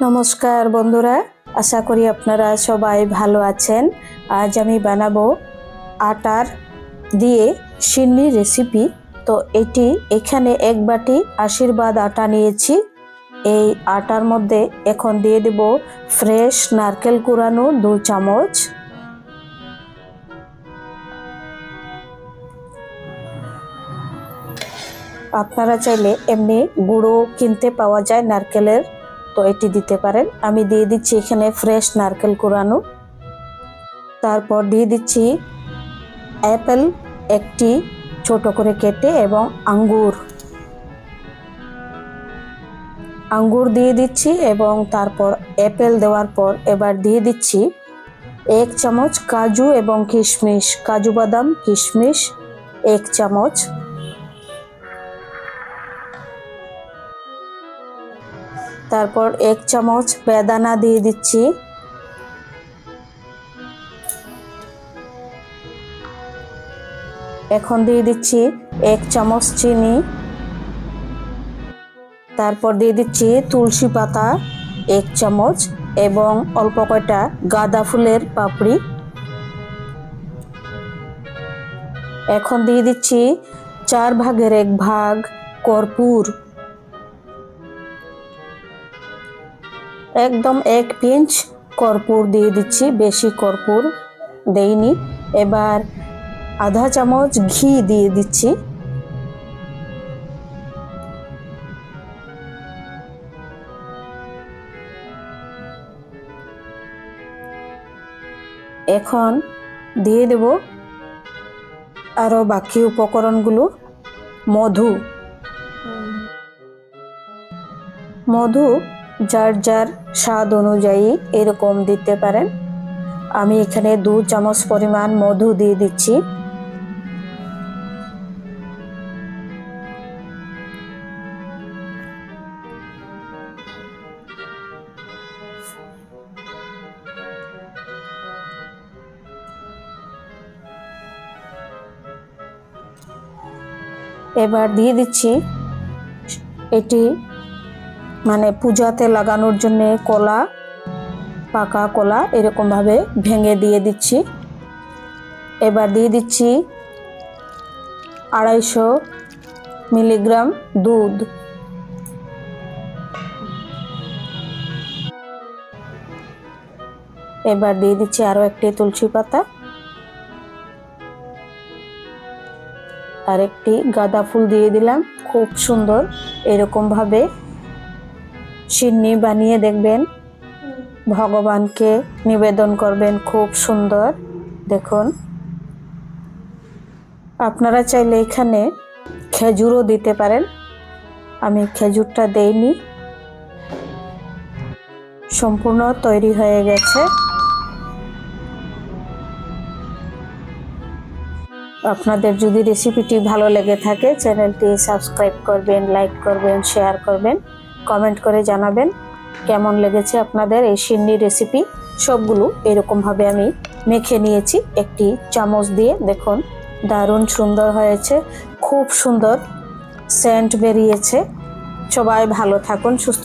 নমস্কার বন্ধুরা, আশা করি আপনারা সবাই ভালো আছেন। আজ আমি বানাবো আটার দিয়ে সিন্নি রেসিপি। তো এখানে এক বাটি আশীর্বাদ আটা নিয়েছি। এই আটার মধ্যে এখন দিয়ে দেব ফ্রেশ নারকেল কুড়ানো 2 চামচ, আপনারা চাইলে এমনি গুঁড়ো কিনতে পাওয়া যায় নারকেলের, তো এটি দিতে পারেন। আমি দিয়ে দিচ্ছি এখানে ফ্রেশ নারকেল কুড়ানো। তারপর দিয়ে দিচ্ছি অ্যাপেল একটি ছোট করে কেটে এবং আঙ্গুর দিয়ে দিচ্ছি এবং তারপর অ্যাপেল দেওয়ার পর এবার দিয়ে দিচ্ছি 1 চামচ কাজু এবং কিশমিশ, কাজু বাদাম কিশমিশ 1 চামচ। তারপর 1 চামচ বেদানা দিয়ে দিচ্ছি। এখন দিয়ে দিচ্ছি 1 চামচ চিনি। তারপর দিয়ে দিচ্ছি তুলসী পাতা 1 চামচ এবং অল্প কয়টা গাঁদা ফুলের পাপড়ি। এখন দিয়ে দিচ্ছি 4 ভাগের 1 ভাগ কর্পূর, একদম 1 পিঞ্চ কর্পূর দিয়ে দিচ্ছি, বেশি কর্পূর দেইনি। এবার আধা চামচ ঘি দিয়ে দিচ্ছি। এখন দিয়ে দেব আরো বাকি উপকরণগুলো। মধু যার যার স্বাদ অনুযায়ী এরকম দিতে পারেন। আমি এখানে 2 চামচ পরিমাণ মধু দিয়ে দিচ্ছি। এবার দিয়ে দিচ্ছি এটি মানে পূজাতে লাগানোর জন্য কলা, পাকা কলা এরকম ভাবে ভেঙে দিয়ে দিচ্ছি। এবার দিয়ে দিচ্ছি 250 মিলিগ্রাম দুধ। এবার দিয়ে দিচ্ছি আরো একটি তুলসী পাতা আর একটি গাঁদা ফুল দিয়ে দিলাম। খুব সুন্দর এরকম ভাবে সিন্নি বানিয়ে দেখবেন, ভগবানকে নিবেদন করবেন, খুব সুন্দর। দেখুন, আপনারা চাইলে এখানে খেজুরও দিতে পারেন, আমি খেজুরটা দেইনি। সম্পূর্ণ তৈরি হয়ে গেছে। আপনাদের যদি রেসিপিটি ভালো লেগে থাকে চ্যানেলটি সাবস্ক্রাইব করবেন, লাইক করবেন, শেয়ার করবেন, কমেন্ট করে জানাবেন কেমন লেগেছে আপনাদের এই সিন্নি রেসিপি। সবগুলো এরকম ভাবে আমি মেখে নিয়েছি একটি চামচ দিয়ে। দেখুন দারুণ সুন্দর হয়েছে, খুব সুন্দর সেন্ট বেরিয়েছে। সবাই ভালো থাকুন, সুস্থ